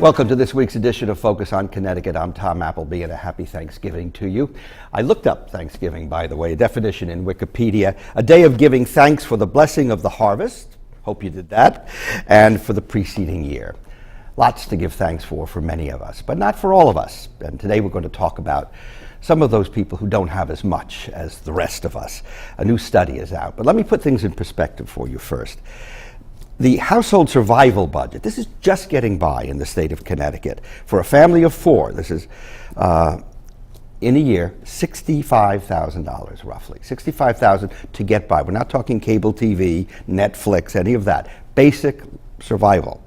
Welcome to this week's edition of Focus on Connecticut. I'm Tom Appleby, and a happy Thanksgiving to you. I looked up Thanksgiving, by the way, a definition in Wikipedia: a day of giving thanks for the blessing of the harvest, hope you did that, and for the preceding year. Lots to give thanks for many of us, but not for all of us. And today we're going to talk about some of those people who don't have as much as the rest of us. A new study is out, but let me put things in perspective for you first. The household survival budget, this is just getting by in the state of Connecticut. For a family of four, this is, in a year, $65,000 roughly. $65,000 to get by. We're not talking cable TV, Netflix, any of that. Basic survival.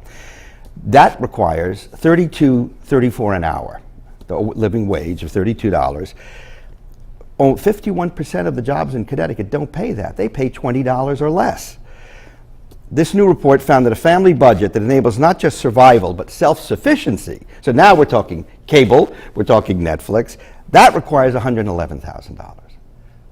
That requires $32.34 an hour, the living wage of $32. 51% of the jobs in Connecticut don't pay that. They pay $20 or less. This new report found that a family budget that enables not just survival, but self-sufficiency, so now we're talking cable, we're talking Netflix, that requires $111,000.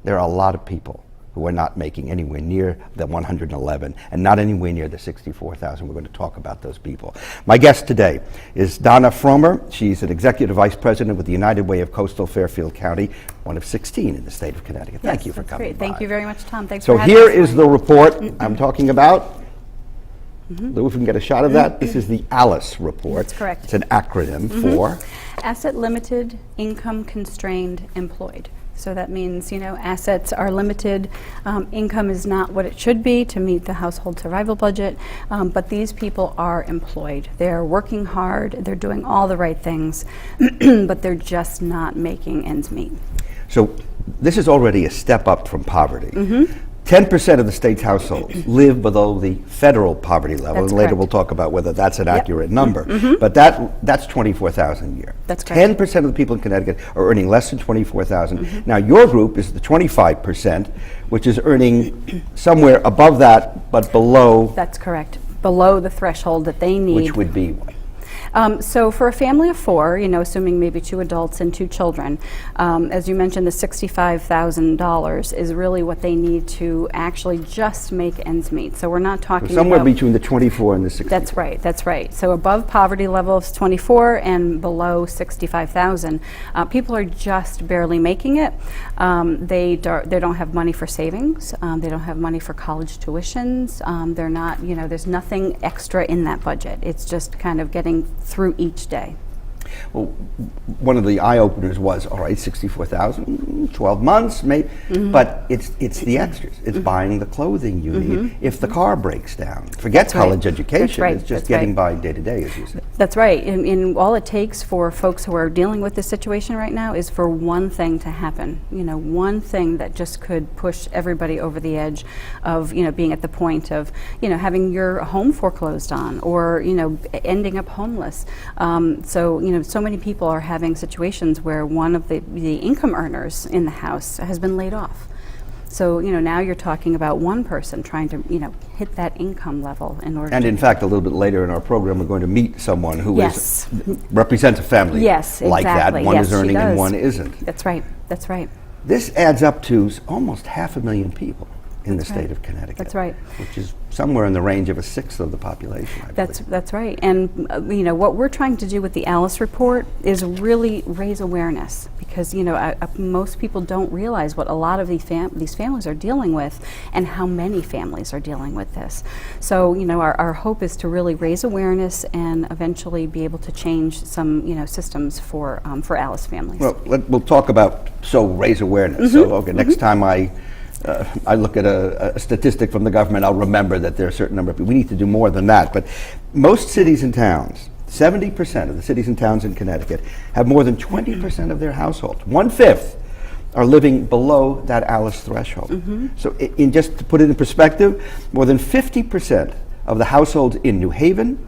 There are a lot of people who are not making anywhere near the 111 and not anywhere near the 64,000. We're going to talk about those people. My guest today is Donna Frommer. She's an executive vice president with the United Way of Coastal Fairfield County, one of 16 in the state of Connecticut. Yes, thank you for coming by. Thank you very much, Tom. Thanks so for having us. So here is the report I'm talking about. Lou, if we can get a shot of that. This is the ALICE report. That's correct. It's an acronym for Asset Limited, Income Constrained, Employed. So that means, assets are limited, income is not what it should be to meet the household survival budget, but these people are employed. They're working hard, they're doing all the right things, but they're just not making ends meet. So this is already a step up from poverty. 10% of the state's households live below the federal poverty level, That's and later correct. we'll talk about whether that's an accurate number. But that's 24,000 a year. That's correct. 10% of the people in Connecticut are earning less than 24,000. Now your group is the 25%, which is earning somewhere above that, but below. That's correct. Below the threshold that they need. Which would be what? So for a family of four, assuming maybe two adults and two children, as you mentioned, the $65,000 is really what they need to actually just make ends meet. So we're not talking somewhere about between the 24 and the 60. That's right. That's right. So above poverty level is 24 and below 65,000. People are just barely making it. They don't have money for savings. They don't have money for college tuitions. They're not. There's nothing extra in that budget. It's just kind of getting through each day. Well, one of the eye-openers was, all right, 64,000, 12 months, maybe, but it's the extras. It's buying the clothing you need if the car breaks down. Forget college education. Right. It's just That's getting right. by day to day, as you said. That's right. And all it takes for folks who are dealing with this situation right now is for one thing to happen. One thing that just could push everybody over the edge of, being at the point of, having your home foreclosed on or, ending up homeless. So many people are having situations where one of the income earners in the house has been laid off. So, now you're talking about one person trying to, hit that income level in order And to... in fact, a little bit later in our program, we're going to meet someone who Yes. represents a family Yes, like exactly. that. One Yes, is she earning and does. one isn't. That's right. That's right. This adds up to almost 500,000 people in the That's state right. of Connecticut. That's right. Which is somewhere in the range of a sixth of the population, I believe. That's right. And what we're trying to do with the ALICE report is really raise awareness, because most people don't realize what a lot of these families are dealing with and how many families are dealing with this. So our hope is to really raise awareness and eventually be able to change some systems for ALICE families. Well, we'll talk about raise awareness. So okay, next time I look at a statistic from the government, I'll remember that there are a certain number of people. We need to do more than that. But most cities and towns, 70% of the cities and towns in Connecticut have more than 20% of their households. 1/5 are living below that ALICE threshold. So just to put it in perspective, more than 50% of the households in New Haven,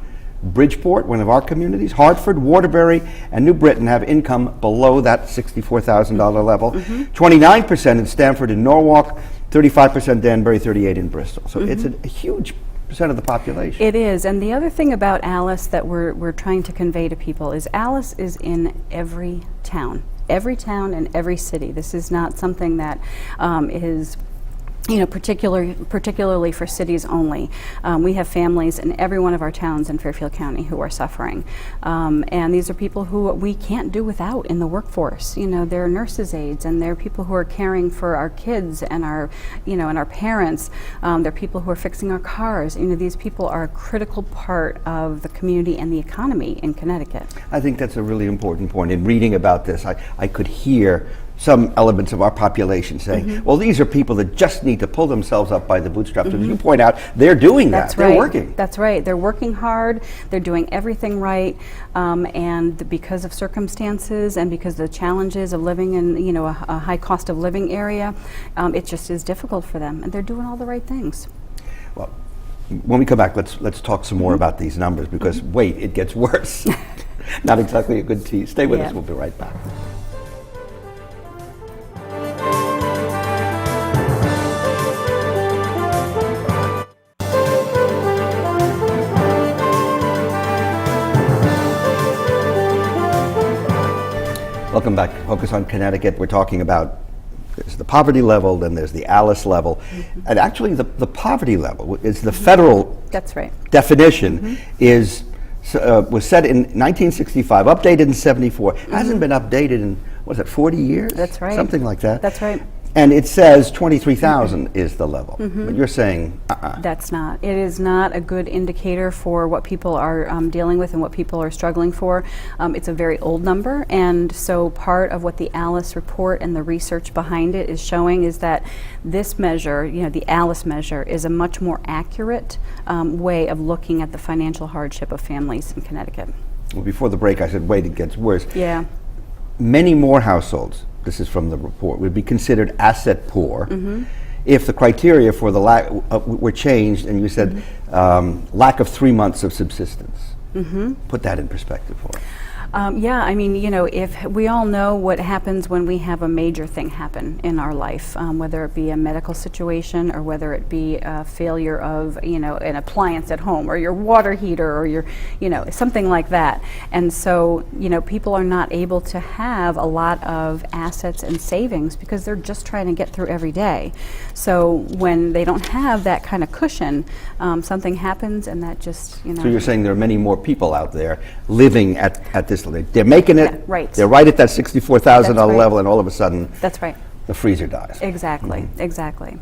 Bridgeport, one of our communities, Hartford, Waterbury, and New Britain have income below that $64,000 level. 29% in Stamford and Norwalk, 35% Danbury, 38% in Bristol. So it's a huge percent of the population. It is, and the other thing about ALICE that we're trying to convey to people is ALICE is in every town and every city. This is not something that is particularly for cities only. We have families in every one of our towns in Fairfield County who are suffering. And these are people who we can't do without in the workforce. They're nurses' aides, and they're people who are caring for our kids and our parents. They're people who are fixing our cars. These people are a critical part of the community and the economy in Connecticut. I think that's a really important point. In reading about this, I could hear some elements of our population saying, well, these are people that just need to pull themselves up by the bootstraps. As you point out, they're doing that. They're working. That's right. They're working hard. They're doing everything right. And because of circumstances and because of the challenges of living in a high cost of living area, it just is difficult for them. And they're doing all the right things. Well, when we come back, let's talk some more about these numbers, because wait, it gets worse. Not exactly a good tease. Stay with us. We'll be right back. Welcome back to Focus on Connecticut. We're talking about there's the poverty level, then there's the ALICE level. And actually the poverty level is the federal definition is was set in 1965, updated in 74. Hasn't been updated in, 40 years? That's right. Something like that. That's right. And it says 23,000 is the level. But you're saying, That's not. It is not a good indicator for what people are dealing with and what people are struggling for. It's a very old number, and so part of what the ALICE report and the research behind it is showing is that this measure, the ALICE measure, is a much more accurate way of looking at the financial hardship of families in Connecticut. well, before the break I said, wait, it gets worse. Yeah. Many more households, this is from the report, would be considered asset poor if the criteria for the lack were changed, and you said lack of 3 months of subsistence. Put that in perspective for us. Yeah, I mean, if we all know what happens when we have a major thing happen in our life, whether it be a medical situation or whether it be a failure of, an appliance at home or your water heater or your, something like that. And so, people are not able to have a lot of assets and savings because they're just trying to get through every day. So when they don't have that kind of cushion, something happens and that just, So you're saying there are many more people out there living at this. They're making it. Yeah, right. They're right at that $64,000 That's right. level, and all of a sudden, That's right. the freezer dies. Exactly. Exactly.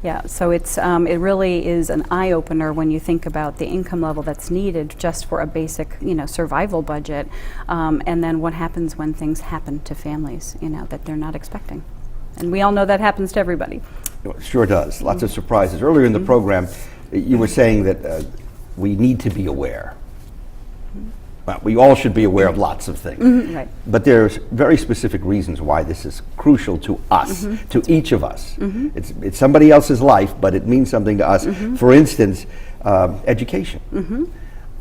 Yeah. So it's it really is an eye opener when you think about the income level that's needed just for a basic survival budget, and then what happens when things happen to families that they're not expecting, and we all know that happens to everybody. It sure does. Lots of surprises. Earlier in the program, you were saying that we need to be aware. Well, we all should be aware of lots of things. Right. But there's very specific reasons why this is crucial to us, to each of us. It's somebody else's life, but it means something to us. For instance, education.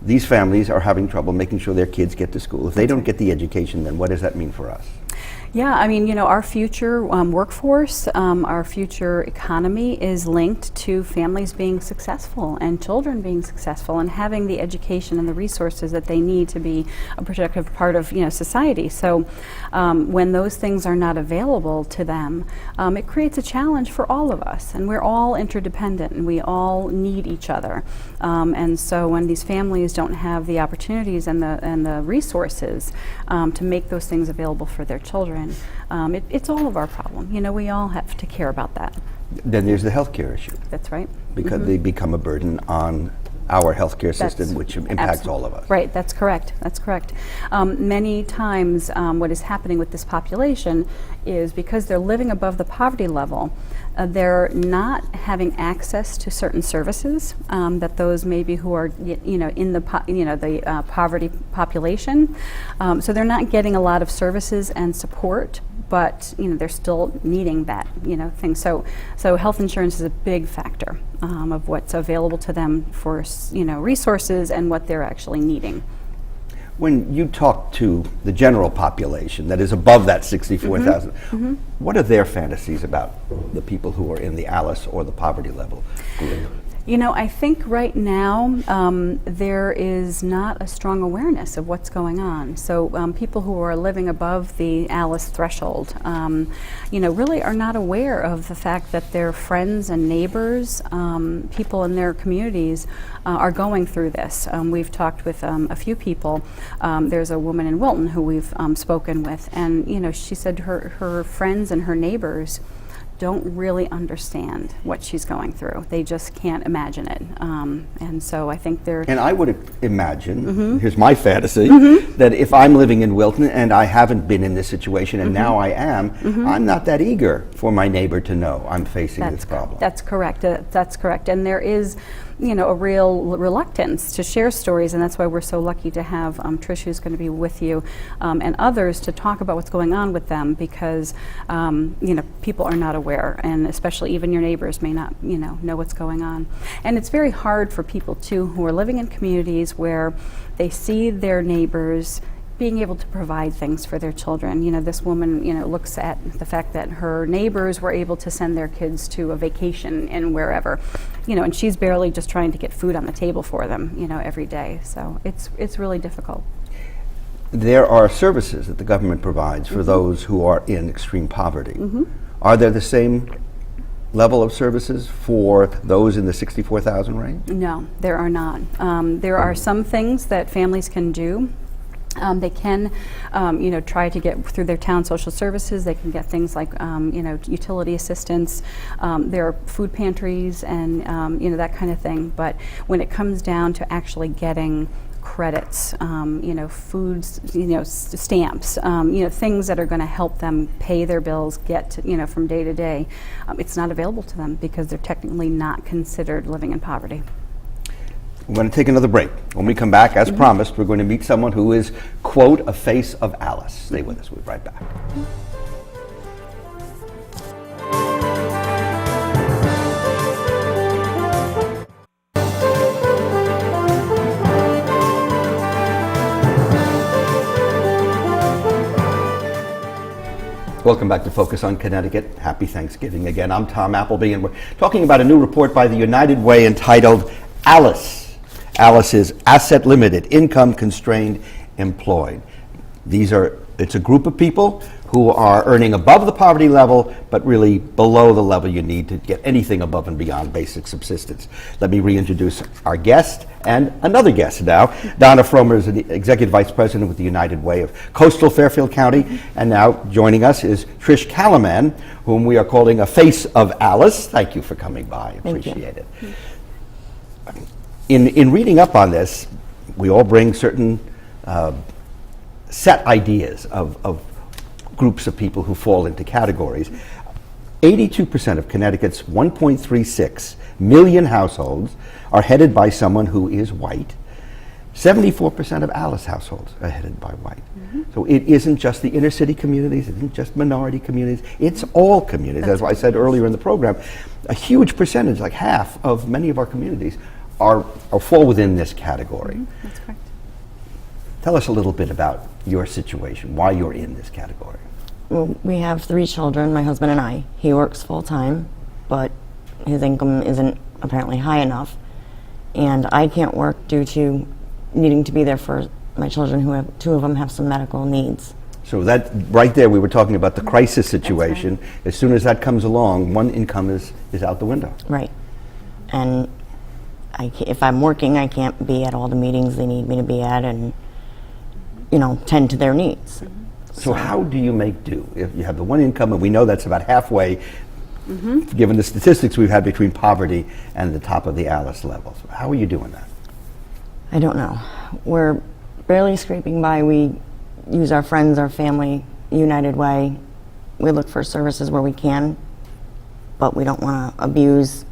These families are having trouble making sure their kids get to school. If they don't get the education, then what does that mean for us? Yeah, I mean, our future workforce, our future economy is linked to families being successful and children being successful and having the education and the resources that they need to be a productive part of, society. So when those things are not available to them, it creates a challenge for all of us. And we're all interdependent and we all need each other. And so when these families don't have the opportunities and the resources to make those things available for their children, it's all of our problem. We all have to care about that. Then there's the healthcare issue. That's right. Because they become a burden on our healthcare system, which impacts all of us. Right, that's correct. That's correct. Many times what is happening with this population is because they're living above the poverty level, they're not having access to certain services that those maybe who are in the poverty population. So they're not getting a lot of services and support, but they're still needing that thing. So health insurance is a big factor of what's available to them for resources and what they're actually needing. When you talk to the general population that is above that 64,000, what are their fantasies about the people who are in the ALICE or the poverty level group? You know, I think right now there is not a strong awareness of what's going on. So people who are living above the ALICE threshold, you know, really are not aware of the fact that their friends and neighbors, people in their communities are going through this. We've talked with a few people. There's a woman in Wilton who we've spoken with, and you know, she said her friends and her neighbors don't really understand what she's going through. They just can't imagine it. And so I think they're... And I would imagine, here's my fantasy, that if I'm living in Wilton and I haven't been in this situation and now I am, I'm not that eager for my neighbor to know I'm facing this problem. That's correct. That's correct. And there is, you know, a real reluctance to share stories, and that's why we're so lucky to have Trish, who's going to be with you, and others to talk about what's going on with them, because you know, people are not aware, and especially even your neighbors may not, you know what's going on. And it's very hard for people too who are living in communities where they see their neighbors being able to provide things for their children. You know, this woman, you know, looks at the fact that her neighbors were able to send their kids to a vacation in wherever, you know, and she's barely just trying to get food on the table for them, you know, every day. So it's really difficult. There are services that the government provides for those who are in extreme poverty. Are there the same level of services for those in the 64,000 range? No, there are not. There are some things that families can do. They can, you know, try to get through their town social services. They can get things like, you know, utility assistance. There are food pantries and, you know, that kind of thing. But when it comes down to actually getting credits, you know, foods, you know, stamps, you know, things that are going to help them pay their bills, get to, you know, from day to day, it's not available to them because they're technically not considered living in poverty. We're going to take another break. When we come back, as promised, we're going to meet someone who is, quote, a face of ALICE. Stay with us. We'll be right back. Welcome back to Focus on Connecticut. Happy Thanksgiving again. I'm Tom Appleby, and we're talking about a new report by the United Way entitled ALICE. ALICE is Asset Limited, Income Constrained, Employed. It's a group of people who are earning above the poverty level, but really below the level you need to get anything above and beyond basic subsistence. Let me reintroduce our guest and another guest now. Donna Fromer is the Executive Vice President with the United Way of Coastal Fairfield County, and now joining us is Trish Kalaman, whom we are calling a face of ALICE. Thank you for coming by. Appreciate it. In reading up on this, we all bring certain set ideas of groups of people who fall into categories. 82% of Connecticut's 1.36 million households are headed by someone who is white. 74% of ALICE households are headed by white. So it isn't just the inner city communities, it isn't just minority communities, it's all communities. As I said earlier in the program, a huge percentage, like half of many of our communities, fall within this category. That's correct. Tell us a little bit about your situation, why you're in this category. Well, we have 3 children, my husband and I. He works full-time, but his income isn't apparently high enough. And I can't work due to needing to be there for my children, who have 2 of them have some medical needs. So that, right there, we were talking about the crisis situation. Right. As soon as that comes along, one income is out the window. Right. And if I'm working, I can't be at all the meetings they need me to be at and, you know, tend to their needs. So how do you make do? If you have the one income, and we know that's about halfway, given the statistics we've had between poverty and the top of the ALICE levels. How are you doing that? I don't know. We're barely scraping by. We use our friends, our family, United Way. We look for services where we can, but we don't want to abuse,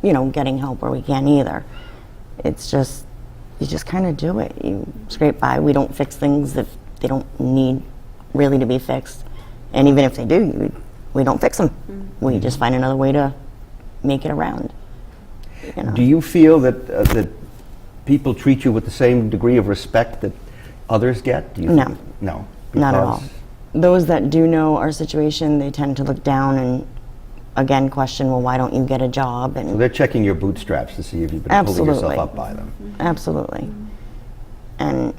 you know, getting help where we can either. It's just, you just kind of do it. You scrape by. We don't fix things if they don't need really to be fixed. And even if they do, we don't fix them. We just find another way to make it around. You know? Do you feel that people treat you with the same degree of respect that others get? Do you No. think? No. Not at all. Those that do know our situation, they tend to look down and again question, well, why don't you get a job? So And they're checking your bootstraps to see if you've been pulling yourself Absolutely. up by them. absolutely. And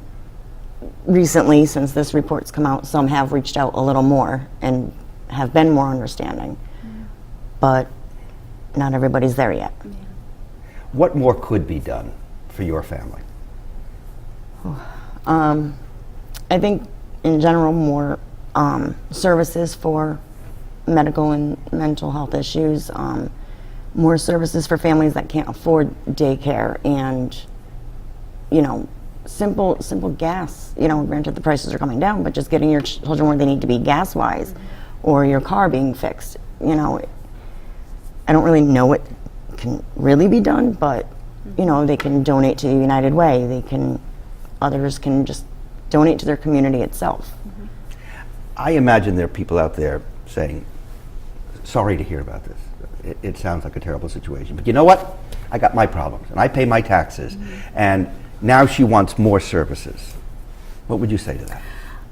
recently, since this report's come out, some have reached out a little more and have been more understanding. But not everybody's there yet. What more could be done for your family? I think in general more services for medical and mental health issues, more services for families that can't afford daycare, and simple gas. Granted the prices are coming down, but just getting your children where they need to be gas wise, or your car being fixed. I don't really know what can really be done, but they can donate to the United Way. Others can just donate to their community itself. I imagine there are people out there saying, sorry to hear about this. It sounds like a terrible situation. But you know what? I got my problems, and I pay my taxes. And now she wants more services. What would you say to that?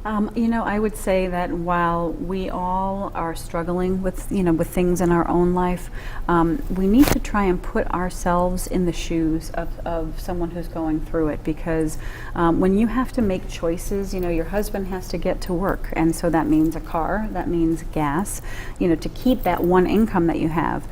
I would say that while we all are struggling with, with things in our own life, we need to try and put ourselves in the shoes of someone who's going through it, because when you have to make choices, your husband has to get to work, and so that means a car, that means gas, to keep that one income that you have.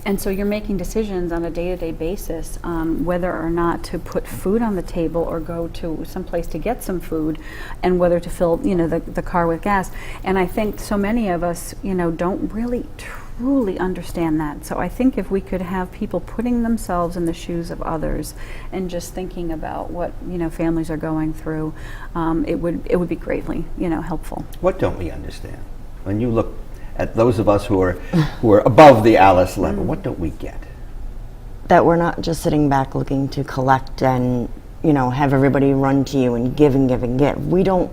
And so you're making decisions on a day-to-day basis whether or not to put food on the table or go to some place to get some food, and whether to fill, the car with gas. And I think so many of us, don't really truly understand that. So I think if we could have people putting themselves in the shoes of others and just thinking about what, families are going through, it would be greatly, helpful. What don't we understand? When you look at those of us who are above the Alice level, what don't we get? That we're not just sitting back looking to collect and have everybody run to you and give and give and give. We don't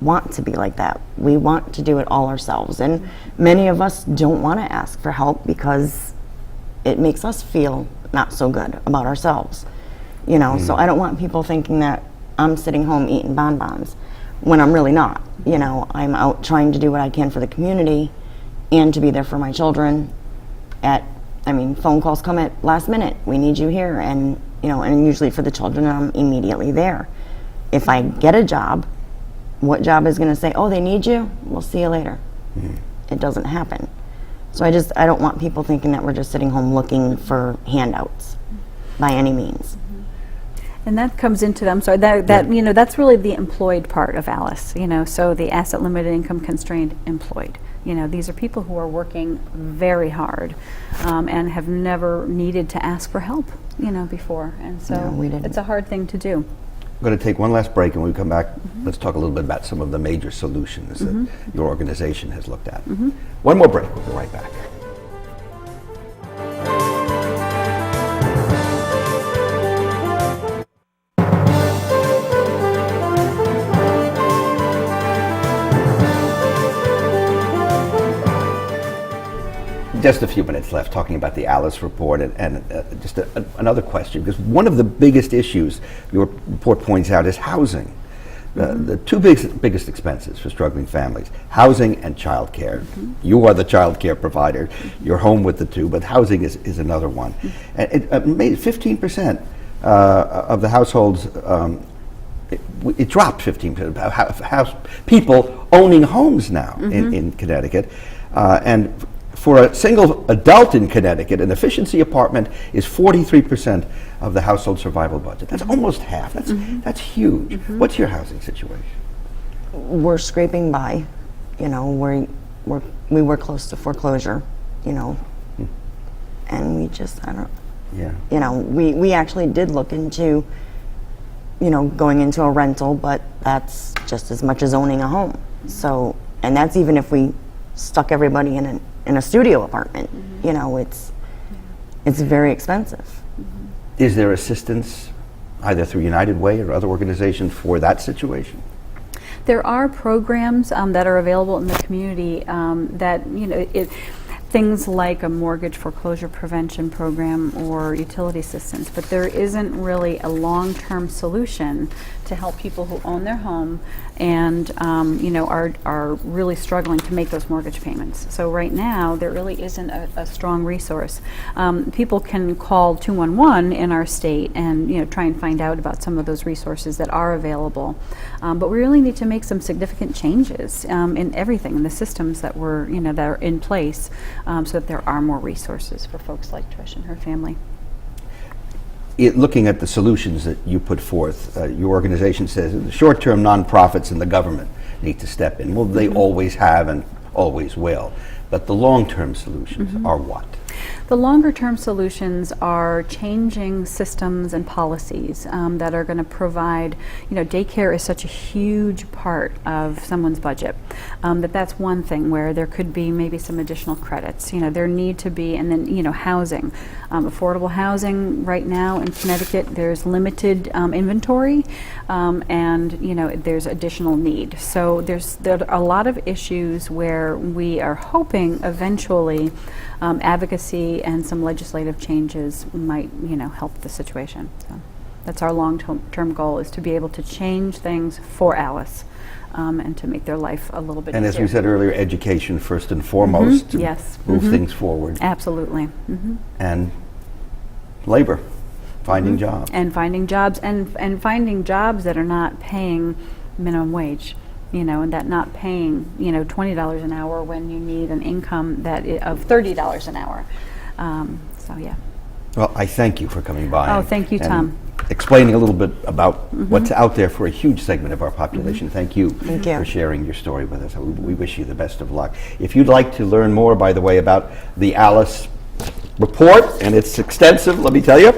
want to be like that. We want to do it all ourselves, and many of us don't want to ask for help because it makes us feel not so good about ourselves. So I don't want people thinking that I'm sitting home eating bonbons when I'm really not. I'm out trying to do what I can for the community and to be there for my children. Phone calls come at last minute. We need you here, and and usually for the children, I'm immediately there. If I get a job, what job is going to say, "Oh, they need you. We'll see you later"? It doesn't happen. So I don't want people thinking that we're just sitting home looking for handouts by any means. And that comes into them. So that's really the employed part of Alice. So the asset limited income constrained employed. These are people who are working very hard and have never needed to ask for help, before. And so No, we didn't. it's a hard thing to do. I'm going to take one last break, and when we come back, let's talk a little bit about some of the major solutions that your organization has looked at. One more break. We'll be right back. Just a few minutes left talking about the Alice report, and just another question, because one of the biggest issues your report points out is housing. The two biggest expenses for struggling families, housing and childcare. You are the childcare provider. You're home with the two, but housing is another one. And it made 15% of the households, it dropped 15% of people owning homes now in Connecticut. And for a single adult in Connecticut, an efficiency apartment is 43% of the household survival budget. That's almost half. That's huge. What's your housing situation? We're scraping by, we were close to foreclosure, and we just, we actually did look into, going into a rental, but that's just as much as owning a home. So, and that's even if we stuck everybody in a studio apartment. It's very expensive. Is there assistance either through United Way or other organizations for that situation? There are programs that are available in the community that, things like a mortgage foreclosure prevention program or utility assistance, but there isn't really a long-term solution to help people who own their home and are really struggling to make those mortgage payments. So right now there really isn't a strong resource. People can call 211 in our state and try and find out about some of those resources that are available, but we really need to make some significant changes in everything, in the systems that that are in place, so that there are more resources for folks like Trish and her family. Looking at the solutions that you put forth, your organization says the short-term nonprofits and the government need to step in. Well, they always have and always will. But the long-term solutions are what? The longer-term solutions are changing systems and policies that are going to provide, daycare is such a huge part of someone's budget, that's one thing where there could be maybe some additional credits. There need to be, and then, housing. Affordable housing right now in Connecticut, there's limited inventory, and, there's additional need. So there are a lot of issues where we are hoping eventually advocacy and some legislative changes might, help the situation. So that's our long-term goal, is to be able to change things for Alice and to make their life a little bit And easier. as we said earlier, education first and foremost to Yes. move things forward. Absolutely. And labor, finding jobs. And finding jobs, and finding jobs that are not paying minimum wage. And that not paying, $20 an hour when you need an income of $30 an hour. So yeah. Well, I thank you for coming by. Oh, and- thank you, and Tom. Explaining a little bit about what's out there for a huge segment of our population. Thank you Thank you. for sharing your story with us. We wish you the best of luck. If you'd like to learn more, by the way, about the Alice report, and it's extensive, let me tell you,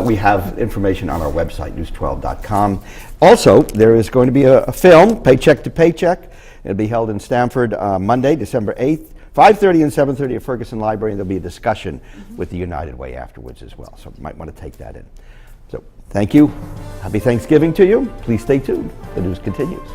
we have information on our website, news12.com. Also, there is going to be a film, Paycheck to Paycheck. It'll be held in Stamford Monday, December 8th, 5:30 and 7:30 at Ferguson Library, and there'll be a discussion with the United Way afterwards as well, so you might want to take that in. So, thank you. Happy Thanksgiving to you. Please stay tuned. The news continues.